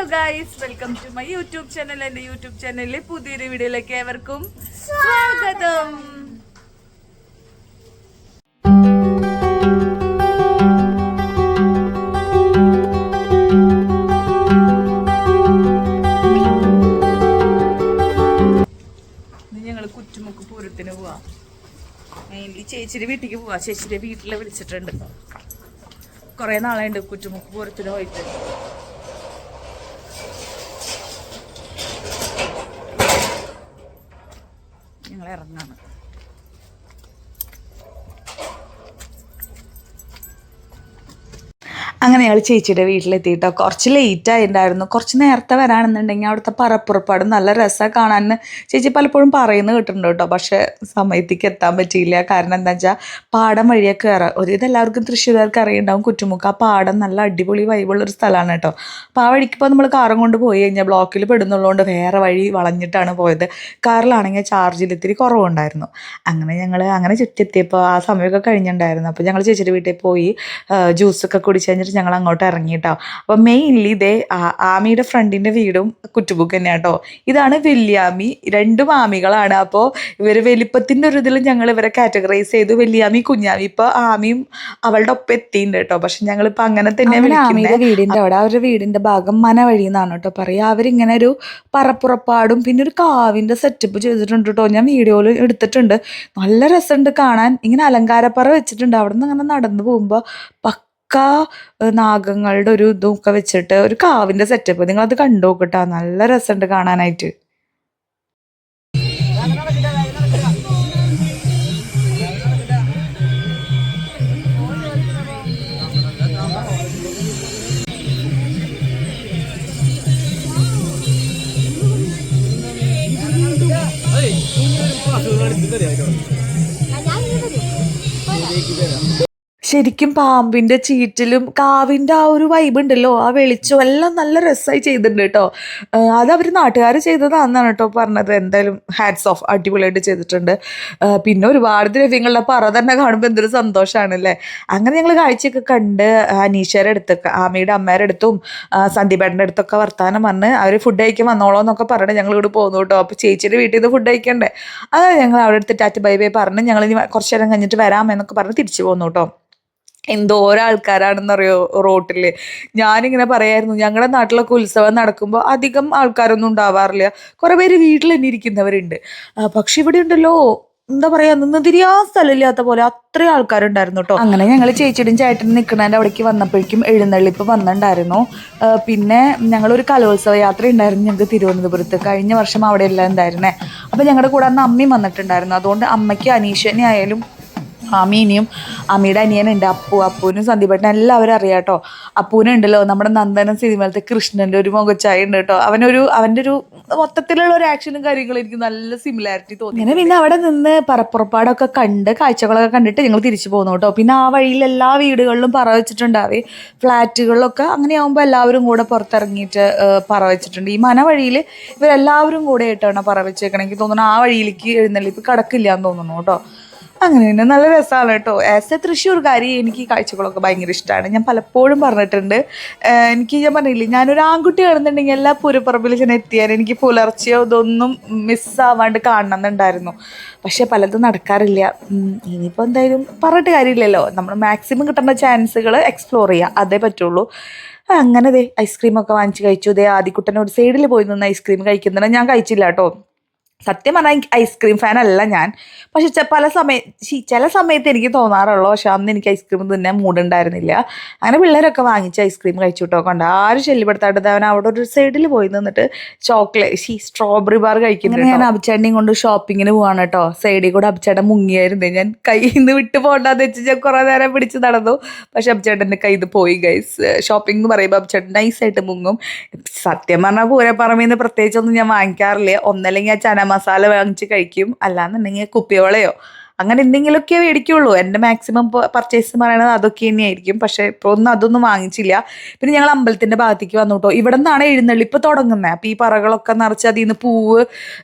Hello guys, welcome to my YouTube channel. എൻ്റെ YouTube ചാനലിലെ പുതിയൊരു വീഡിയോയിലേക്ക് ഏവർക്കും സ്വാഗതം. ഞങ്ങൾ കുറ്റുമുക്ക് പൂരത്തിന് പോവാ. മെയിൻലി ചേച്ചിയുടെ വീട്ടിലേക്ക് പോവാ. ചേച്ചിയുടെ വീട്ടിൽ വിളിച്ചിട്ടുണ്ട്. കുറേ നാളായിട്ടുണ്ട് കുറ്റുമുക്ക് പൂരത്തിന് പോയിട്ട്. ഞങ്ങൾ ഇറങ്ങാണ്. അങ്ങനെ ഞങ്ങൾ ചേച്ചിയുടെ വീട്ടിലെത്തിയിട്ടോ. കുറച്ച് ലേറ്റ് ആയിട്ടുണ്ടായിരുന്നു. കുറച്ച് നേരത്തെ വരാണെന്നുണ്ടെങ്കിൽ അവിടുത്തെ പറപ്പുറപ്പാട് നല്ല രസമാണ് കാണാൻ ചേച്ചി പലപ്പോഴും പറയുന്നത് കേട്ടിട്ടുണ്ട് കേട്ടോ. പക്ഷേ സമയത്തേക്ക് എത്താൻ പറ്റിയില്ല. കാരണം എന്താ വെച്ചാൽ പാടം വഴിയൊക്കെ കയറാം. ഒരു ഇതെല്ലാവർക്കും തൃശ്ശൂർകാർക്ക് അറിയുണ്ടാവും. കുറ്റുമുക്ക് ആ പാടം നല്ല അടിപൊളി വൈബുള്ളൊരു സ്ഥലമാണ് കേട്ടോ. അപ്പോൾ ആ വഴിക്കിപ്പോൾ നമ്മൾ കാറും കൊണ്ട് പോയി കഴിഞ്ഞാൽ ബ്ലോക്കിൽ പെടുന്നുള്ളതുകൊണ്ട് വേറെ വഴി വളഞ്ഞിട്ടാണ് പോയത്. കാറിലാണെങ്കിൽ ചാർജിൽ ഇത്തിരി കുറവുണ്ടായിരുന്നു. അങ്ങനെ ചുറ്റിയെത്തിയപ്പോൾ ആ സമയമൊക്കെ കഴിഞ്ഞിട്ടുണ്ടായിരുന്നു. അപ്പോൾ ഞങ്ങൾ ചേച്ചിയുടെ വീട്ടിൽ പോയി ജ്യൂസൊക്കെ കുടിച്ച് കഴിഞ്ഞിട്ട് ഞങ്ങൾ അങ്ങോട്ട് ഇറങ്ങിയിട്ടോ. അപ്പോൾ മെയിൻലി ഇതേ ആമിയുടെ ഫ്രണ്ടിൻ്റെ വീടും കുറ്റുമുക്ക് തന്നെയാണ് കേട്ടോ. ഇതാണ് വല്യാമി. രണ്ട് മാമികളാണ്. അപ്പോൾ ഇവർ വലിപ്പത്തിൻ്റെ ഒരു ഇതിൽ ഞങ്ങൾ ഇവരെ കാറ്റഗറൈസ് ചെയ്തു. വല്യാമി, കുഞ്ഞാമി. ഇപ്പോൾ ആമിയും അവളുടെ ഒപ്പം എത്തിയിട്ടുണ്ട് കേട്ടോ. പക്ഷെ ഞങ്ങളിപ്പോൾ അങ്ങനെ തന്നെ ആമിയുടെ വീടിൻ്റെ അവിടെ അവരുടെ വീടിൻ്റെ ഭാഗം മന വഴി എന്നാണ് കേട്ടോ പറയുക. അവരിങ്ങനെ ഒരു പറപ്പുറപ്പാടും പിന്നെ ഒരു കാവിൻ്റെ സെറ്റപ്പ് ചെയ്തിട്ടുണ്ട് കേട്ടോ. ഞാൻ വീഡിയോയിൽ എടുത്തിട്ടുണ്ട്. നല്ല രസമുണ്ട് കാണാൻ. ഇങ്ങനെ അലങ്കാരപ്പറ വെച്ചിട്ടുണ്ട്. അവിടെ നിന്ന് അങ്ങനെ നടന്നു പോകുമ്പോൾ നാഗങ്ങളുടെ ഒരു ഇതൊക്കെ വെച്ചിട്ട് ഒരു കാവിൻ്റെ സെറ്റപ്പ്. നിങ്ങളത് കണ്ടു നോക്കട്ടോ. നല്ല രസമുണ്ട് കാണാനായിട്ട്. ശരിക്കും പാമ്പിൻ്റെ ചീറ്റിലും കാവിൻ്റെ ആ ഒരു വൈബ് ഉണ്ടല്ലോ, ആ വെളിച്ചം എല്ലാം നല്ല രസമായി ചെയ്തിട്ടുണ്ട് കേട്ടോ. അത് അവർ നാട്ടുകാർ ചെയ്തതാണെന്നാണ് കേട്ടോ പറഞ്ഞത്. എന്തായാലും ഹാറ്റ്സ് ഓഫ്, അടിപൊളിയായിട്ട് ചെയ്തിട്ടുണ്ട്. പിന്നെ ഒരുപാട് ദ്രവ്യങ്ങളുടെ പറ തന്നെ കാണുമ്പോൾ എന്തൊരു സന്തോഷമാണല്ലേ. അങ്ങനെ ഞങ്ങൾ കാഴ്ചയൊക്കെ കണ്ട് അനീഷയുടെ അടുത്തൊക്കെ ആമിയുടെ അമ്മയുടെ അടുത്തും സന്ദീപേട്ടൻ്റെ അടുത്തൊക്കെ വർത്താനം പറഞ്ഞ് അവർ ഫുഡ് കഴിക്കാൻ വന്നോളൂ എന്നൊക്കെ പറഞ്ഞ് ഞങ്ങൾ ഇവിടെ പോകുന്നു കേട്ടോ. അപ്പോൾ ചേച്ചിയുടെ വീട്ടിൽ നിന്ന് ഫുഡ് കഴിക്കണ്ടേ. അതായത് ഞങ്ങൾ അവിടെ അടുത്ത് ടാറ്റ ബൈ ബൈ പറഞ്ഞ് ഞങ്ങൾ ഇനി കുറച്ച് നേരം കഴിഞ്ഞിട്ട് വരാമെന്നൊക്കെ പറഞ്ഞ് തിരിച്ചു പോന്നു കേട്ടോ. എന്തോരോ ആൾക്കാരാണെന്നറിയോ റോട്ടിൽ. ഞാനിങ്ങനെ പറയായിരുന്നു, ഞങ്ങളുടെ നാട്ടിലൊക്കെ ഉത്സവം നടക്കുമ്പോൾ അധികം ആൾക്കാരൊന്നും ഉണ്ടാവാറില്ല. കുറേ പേര് വീട്ടിൽ തന്നെ ഇരിക്കുന്നവരുണ്ട്. പക്ഷെ ഇവിടെ ഉണ്ടല്ലോ, എന്താ പറയുക, നിന്ന് തിരിയാ സ്ഥലമില്ലാത്ത പോലെ അത്രയും ആൾക്കാരുണ്ടായിരുന്നു കേട്ടോ. അങ്ങനെ ഞങ്ങൾ ചേച്ചിയുടെയും ചേട്ടനും നിൽക്കുന്നതിൻ്റെ അവിടേക്ക് വന്നപ്പോഴേക്കും എഴുന്നള്ളിപ്പ് വന്നിട്ടുണ്ടായിരുന്നു. പിന്നെ ഞങ്ങളൊരു കലോത്സവ യാത്ര ഉണ്ടായിരുന്നു ഞങ്ങൾക്ക് തിരുവനന്തപുരത്ത്. കഴിഞ്ഞ വർഷം അവിടെ എല്ലാം ഉണ്ടായിരുന്നേ. അപ്പോൾ ഞങ്ങളുടെ കൂടെ അന്ന് അമ്മയും വന്നിട്ടുണ്ടായിരുന്നു. അതുകൊണ്ട് അമ്മയ്ക്ക് അനീഷനെ ആയാലും ആമീനെയും അമ്മയുടെ അനിയനുണ്ട് അപ്പൂനും സന്ദീപേട്ടനും എല്ലാവരും അറിയാം കേട്ടോ. അപ്പൂനുണ്ടല്ലോ നമ്മുടെ നന്ദനം സിനിമയിലത്തെ കൃഷ്ണൻ്റെ ഒരു മുഖച്ചായ ഉണ്ട് കേട്ടോ. അവൻ്റെ ഒരു മൊത്തത്തിലുള്ള ഒരു ആക്ഷനും കാര്യങ്ങളും എനിക്ക് നല്ല സിമിലാരിറ്റി തോന്നി. അങ്ങനെ പിന്നെ അവിടെ നിന്ന് പറപ്പുറപ്പാടൊക്കെ കണ്ട് കാഴ്ചകളൊക്കെ കണ്ടിട്ട് ഞങ്ങൾ തിരിച്ചു പോകുന്നു കേട്ടോ. പിന്നെ ആ വഴിയിൽ എല്ലാ വീടുകളിലും പറ വെച്ചിട്ടുണ്ടാവേ. ഫ്ലാറ്റുകളിലൊക്കെ അങ്ങനെയാകുമ്പോൾ എല്ലാവരും കൂടെ പുറത്തിറങ്ങിയിട്ട് പറ വെച്ചിട്ടുണ്ട്. ഈ മന വഴിയിൽ ഇവരെല്ലാവരും കൂടെ ആയിട്ടാണ് പറ വെച്ചേക്കണം. എനിക്ക് തോന്നുന്നു ആ വഴിയിലേക്ക് എഴുന്നള്ളിപ്പ് കടക്കില്ല എന്ന് തോന്നുന്നു കേട്ടോ. അങ്ങനെ തന്നെ നല്ല രസമാണ് കേട്ടോ. ആസ് എ തൃശ്ശൂർക്കാരി എനിക്ക് ഈ കാഴ്ചകളൊക്കെ ഭയങ്കര ഇഷ്ടമാണ്. ഞാൻ പലപ്പോഴും പറഞ്ഞിട്ടുണ്ട്. ഞാൻ പറഞ്ഞില്ലേ, ഞാനൊരു ആൺകുട്ടി കാണുന്നുണ്ടെങ്കിൽ എല്ലാ പൂരപ്പറമ്പിൽ ഞാൻ എത്തിയാൽ എനിക്ക് പുലർച്ചയോ ഇതൊന്നും മിസ്സാവാണ്ട് കാണണമെന്നുണ്ടായിരുന്നു. പക്ഷേ പലതും നടക്കാറില്ല. ഇനിയിപ്പോൾ എന്തായാലും പറഞ്ഞിട്ട് കാര്യമില്ലല്ലോ. നമ്മൾ മാക്സിമം കിട്ടുന്ന ചാൻസുകൾ എക്സ്പ്ലോർ ചെയ്യുക, അതേ പറ്റുള്ളൂ. അങ്ങനെ ഐസ്ക്രീമൊക്കെ വാങ്ങിച്ച് കഴിച്ചു. ആദിക്കുട്ടനോട് സൈഡിൽ പോയി നിന്ന് ഐസ്ക്രീം കഴിക്കുന്നത് ഞാൻ കഴിച്ചില്ല കേട്ടോ. സത്യം പറഞ്ഞാൽ എനിക്ക് ഐസ്ക്രീം ഫാനല്ല ഞാൻ. പക്ഷെ ചില സമയത്ത് എനിക്ക് തോന്നാറുള്ളൂ. പക്ഷെ അന്ന് എനിക്ക് ഐസ്ക്രീം തിന്നാൻ മൂടുണ്ടായിരുന്നില്ല. അങ്ങനെ പിള്ളേരൊക്കെ വാങ്ങിച്ച് ഐസ്ക്രീം കഴിച്ചു കേട്ടോ. കണ്ട ആരും ശല്യപ്പെടുത്താട്ടത് അവൻ അവിടെ ഒരു സൈഡിൽ പോയി നിന്നിട്ട് സ്ട്രോബെറി ബാർ കഴിക്കുന്നത്. ഞാൻ അഭിച്ചേട്ടനെയും കൊണ്ട് ഷോപ്പിങ്ങിന് പോവാണ് കേട്ടോ. സൈഡിൽ കൂടെ അഭിച്ചേട്ടൻ മുങ്ങിയായിരുന്നു. ഞാൻ കയ്യിൽ നിന്ന് വിട്ട് പോകണ്ടെന്ന് വെച്ച് ഞാൻ കുറേ നേരം പിടിച്ച് നടന്നു. പക്ഷെ അഭിച്ചേട്ടൻ്റെ കയ്യിൽ നിന്ന് പോയി ഗൈസ്. ഷോപ്പിംഗ് എന്ന് പറയുമ്പോൾ അഭിച്ചേട്ടൻ നൈസായിട്ട് മുങ്ങും. സത്യം പറഞ്ഞാൽ പൂരപ്പറമ്പിൽ നിന്ന് പ്രത്യേകിച്ചൊന്നും ഞാൻ വാങ്ങിക്കാറില്ല. ഒന്നല്ലെങ്കിൽ ആ ചന മസാല വാങ്ങിച്ച് കഴിക്കും, അല്ലാന്നുണ്ടെങ്കിൽ കുപ്പിയോളയോ അങ്ങനെ എന്തെങ്കിലുമൊക്കെ മേടിക്കുള്ളൂ. എൻ്റെ മാക്സിമം പർച്ചേസ് പറയണത് അതൊക്കെ തന്നെയായിരിക്കും. പക്ഷേ ഇപ്പോൾ അതൊന്നും വാങ്ങിച്ചില്ല. പിന്നെ ഞങ്ങൾ അമ്പലത്തിൻ്റെ ഭാഗത്തേക്ക് വന്നു കേട്ടോ. ഇവിടെ നിന്നാണ് എഴുന്നള്ളിപ്പ് തുടങ്ങുന്നത്. അപ്പോൾ ഈ പറകളൊക്കെ നിറച്ച് അതിൽ നിന്ന് പൂവ്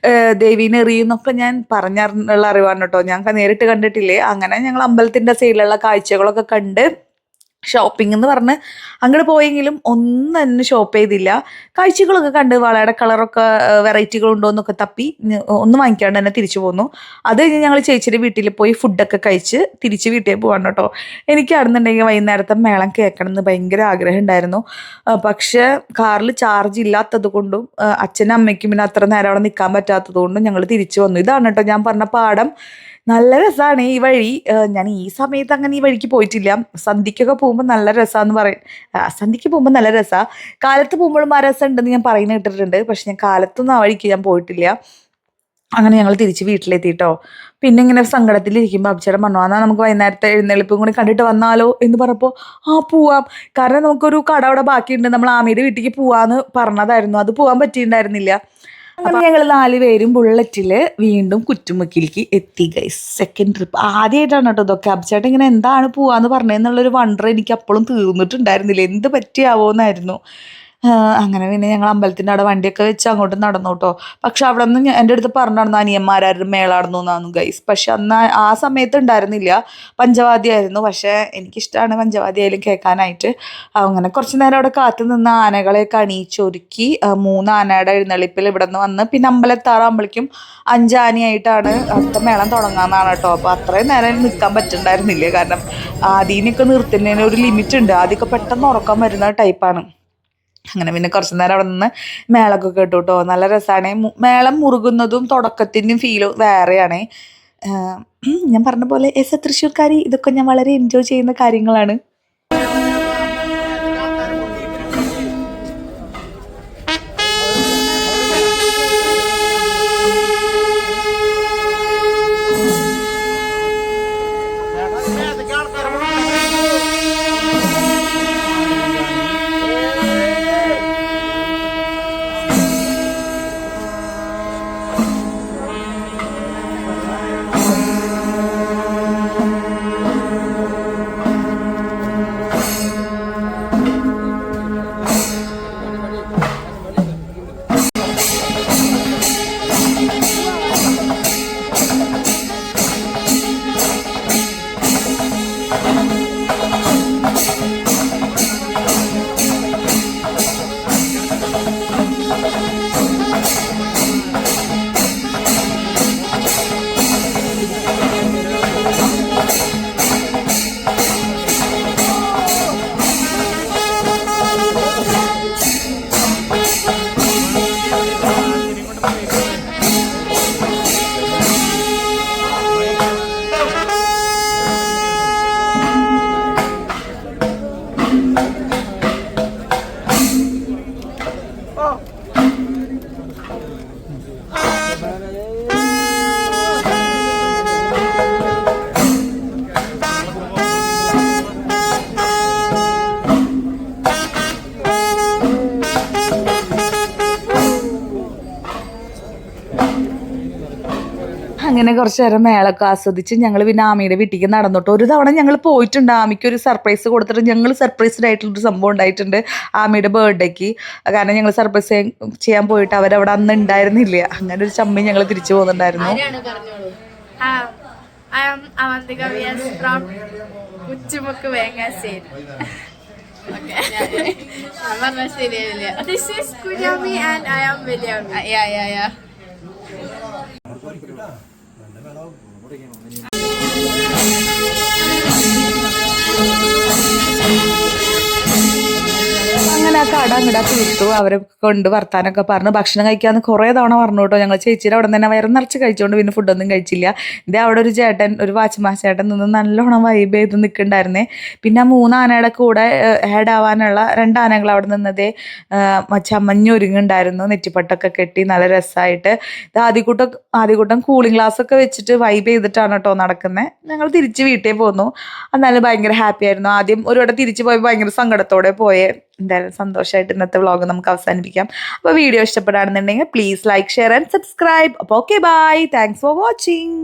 ദേവീനെ എറിയുന്നൊക്കെ ഞാൻ പറഞ്ഞുള്ള അറിവാണ് കേട്ടോ. ഞാൻ നേരിട്ട് കണ്ടിട്ടില്ലേ. അങ്ങനെ ഞങ്ങൾ അമ്പലത്തിൻ്റെ സൈഡിലുള്ള കാഴ്ചകളൊക്കെ കണ്ട് ഷോപ്പിംഗ് എന്ന് പറഞ്ഞ് അങ്ങോട്ട് പോയെങ്കിലും ഒന്നും തന്നെ ഷോപ്പ് ചെയ്തില്ല. കാഴ്ചകളൊക്കെ കണ്ട് വളയുടെ കളറൊക്കെ വെറൈറ്റികളുണ്ടോ എന്നൊക്കെ തപ്പി ഒന്നും വാങ്ങിക്കാണ്ട് തന്നെ തിരിച്ചു പോന്നു. അത് കഴിഞ്ഞ് ഞങ്ങൾ ചേച്ചിയുടെ വീട്ടിൽ പോയി ഫുഡൊക്കെ കഴിച്ച് തിരിച്ച് വീട്ടിൽ പോകാൻ കേട്ടോ. എനിക്കാണെന്നുണ്ടെങ്കിൽ വൈകുന്നേരത്തെ മേളം കേൾക്കണം എന്ന് ഭയങ്കര ആഗ്രഹം ഉണ്ടായിരുന്നു. പക്ഷേ കാറിൽ ചാർജ് ഇല്ലാത്തത് കൊണ്ടും അച്ഛനും അമ്മയ്ക്കും പിന്നെ അത്ര നേരം അവിടെ നിൽക്കാൻ പറ്റാത്തത് കൊണ്ടും ഞങ്ങൾ തിരിച്ചു വന്നു. ഇതാണ് കേട്ടോ ഞാൻ പറഞ്ഞ പാടം. നല്ല രസമാണ് ഈ വഴി. ഞാൻ ഈ സമയത്ത് അങ്ങനെ ഈ വഴിക്ക് പോയിട്ടില്ല. സന്ധ്യക്കൊക്കെ പോകുമ്പോൾ നല്ല രസമാണെന്ന് പറയും. സന്ധ്യക്ക് പോകുമ്പോൾ നല്ല രസമാണ്. കാലത്ത് പോകുമ്പോഴും ആ രസം ഉണ്ടെന്ന് ഞാൻ പറയുന്നത് കേട്ടിട്ടുണ്ട്. പക്ഷെ ഞാൻ കാലത്തൊന്നും ആ വഴിക്ക് ഞാൻ പോയിട്ടില്ല. അങ്ങനെ ഞങ്ങൾ തിരിച്ച് വീട്ടിലെത്തിയിട്ടോ. പിന്നെ ഇങ്ങനെ സങ്കടത്തിലിരിക്കുമ്പോൾ അബ്ചേട്ടൻ പറഞ്ഞു എന്നാൽ നമുക്ക് വൈകുന്നേരത്തെ എഴുന്നള്ളിപ്പും കൂടി കണ്ടിട്ട് വന്നാലോ എന്ന് പറഞ്ഞപ്പോൾ പോവാം. കാരണം നമുക്കൊരു കട അവിടെ ബാക്കിയുണ്ട്, നമ്മൾ ആമിയുടെ വീട്ടിലേക്ക് പോവാന്ന് പറഞ്ഞതായിരുന്നു. അത് പോകാൻ പറ്റിയിട്ടുണ്ടായിരുന്നില്ല. അപ്പം ഞങ്ങൾ 4 പേരും ബുള്ളറ്റിൽ വീണ്ടും കുറ്റുമുക്കിലേക്ക് എത്തി ഗൈസ്. സെക്കൻഡ് ട്രിപ്പ് ആദ്യമായിട്ടാണ് കേട്ടോ ഇതൊക്കെ. അബ്ചേട്ടൻ ഇങ്ങനെ എന്താണ് പോവാന്ന് പറഞ്ഞതെന്നുള്ളൊരു വണ്ടർ എനിക്ക് അപ്പോഴും തീർന്നിട്ടുണ്ടായിരുന്നില്ല. എന്ത് പറ്റിയാവോന്നായിരുന്നു. അങ്ങനെ പിന്നെ ഞങ്ങൾ അമ്പലത്തിൻ്റെ അവിടെ വണ്ടിയൊക്കെ വെച്ച് അങ്ങോട്ട് നടന്നു കേട്ടോ. പക്ഷെ അവിടെ നിന്ന് എൻ്റെ അടുത്ത് പറഞ്ഞിരുന്നു അനിയന്മാരായിരുന്നു മേളാടുന്നു എന്നാന്നു ഗൈസ്. പക്ഷെ അന്ന് ആ സമയത്ത് ഉണ്ടായിരുന്നില്ല, പഞ്ചവാദ്യമായിരുന്നു. പക്ഷേ എനിക്കിഷ്ടമാണ് പഞ്ചവാദ്യമായാലും കേൾക്കാനായിട്ട്. അങ്ങനെ കുറച്ച് നേരം അവിടെ കാത്തു നിന്ന് ആനകളെയൊക്കെ അണിയിച്ചൊരുക്കി 3 ആനയുടെ എഴുന്നള്ളിപ്പിൽ ഇവിടെ നിന്ന് വന്ന് പിന്നെ അമ്പലത്താറാകുമ്പോഴേക്കും 5 ആനയായിട്ടാണ് അടുത്ത മേളം തുടങ്ങാമെന്നാണ് കേട്ടോ. അപ്പോൾ അത്രയും നേരം നിൽക്കാൻ പറ്റുന്നുണ്ടായിരുന്നില്ല. കാരണം ആദ്യമൊക്കെ നിർത്തുന്നതിന് ഒരു ലിമിറ്റ് ഉണ്ട്. ആദ്യമൊക്കെ പെട്ടെന്ന് ഉറക്കം വരുന്ന ടൈപ്പാണ്. അങ്ങനെ പിന്നെ കുറച്ച് നേരം അവിടെ നിന്ന് മേളൊക്കെ കേട്ടു കേട്ടോ. നല്ല രസമാണ്. മേളം മുറുകുന്നതും തുടക്കത്തിൻ്റെയും ഫീല് വേറെയാണ്. ഞാൻ പറഞ്ഞ പോലെ തൃശ്ശൂർക്കാരി ഇതൊക്കെ ഞാൻ വളരെ എൻജോയ് ചെയ്യുന്ന കാര്യങ്ങളാണ്. അങ്ങനെ കുറച്ച് നേരം മേളൊക്കെ ആസ്വദിച്ച് ഞങ്ങൾ പിന്നെ ആമിയുടെ വീട്ടിലേക്ക് നടന്നിട്ട് ഒരു തവണ ഞങ്ങൾ പോയിട്ടുണ്ട്. ആമിക്ക് ഒരു സർപ്രൈസ് കൊടുത്തിട്ട് ഞങ്ങൾ സർപ്രൈസ്ഡ് ആയിട്ടുള്ളൊരു സംഭവം ഉണ്ടായിട്ടുണ്ട് ആമിയുടെ ബർത്ത്ഡേക്ക്. കാരണം ഞങ്ങൾ സർപ്രൈസ് ചെയ്യാൻ പോയിട്ട് അവരവിടെ അന്ന് ഉണ്ടായിരുന്നില്ല. അങ്ങനെ ഒരു ചമ്മി ഞങ്ങൾ തിരിച്ചു പോകുന്നുണ്ടായിരുന്നു. അങ്ങനെ ആ കട അങ്ങോട്ട് തീർത്തു. അവരെ കൊണ്ട് വർത്താനൊക്കെ പറഞ്ഞ് ഭക്ഷണം കഴിക്കാമെന്ന് കുറേ തവണ പറഞ്ഞു കേട്ടോ. ഞങ്ങൾ ചേച്ചിയുടെ അവിടെ തന്നെ വയറ് നിറച്ച് കഴിച്ചുകൊണ്ട് പിന്നെ ഫുഡൊന്നും കഴിച്ചില്ല. ഇതേ അവിടെ ഒരു ചേട്ടൻ, ഒരു വാച്ച്മാൻ ചേട്ടൻ നിന്ന് നല്ലോണം വൈബ് ചെയ്ത് നിൽക്കുന്നുണ്ടായിരുന്നേ. പിന്നെ 3 ആനയുടെ കൂടെ ആഡ് ആവാനുള്ള 2 ആനകൾ അവിടെ നിന്നതേ ചമ്മഞ്ഞൊരുങ്ങുണ്ടായിരുന്നു. നെറ്റിപ്പട്ടൊക്കെ കെട്ടി നല്ല രസമായിട്ട്. ഇത് ആദ്യകൂട്ടം കൂളിംഗ് ഗ്ലാസ് ഒക്കെ വെച്ചിട്ട് വൈബ് ചെയ്തിട്ടാണ് കേട്ടോ നടക്കുന്നത്. ഞങ്ങൾ തിരിച്ച് വീട്ടിൽ പോന്നു. എന്നാലും ഭയങ്കര ഹാപ്പി ആയിരുന്നു. ആദ്യം ഒരുവട്ടം തിരിച്ചു പോയപ്പോൾ ഭയങ്കര സങ്കടത്തോടെ പോയേ. എന്തായാലും സന്തോഷമായിട്ട് ഇന്നത്തെ വ്ളോഗ് നമുക്ക് അവസാനിപ്പിക്കാം. അപ്പോൾ വീഡിയോ ഇഷ്ടപ്പെടുകയാണെന്നുണ്ടെങ്കിൽ please like, share and subscribe. അപ്പോൾ okay, bye. Thanks for watching.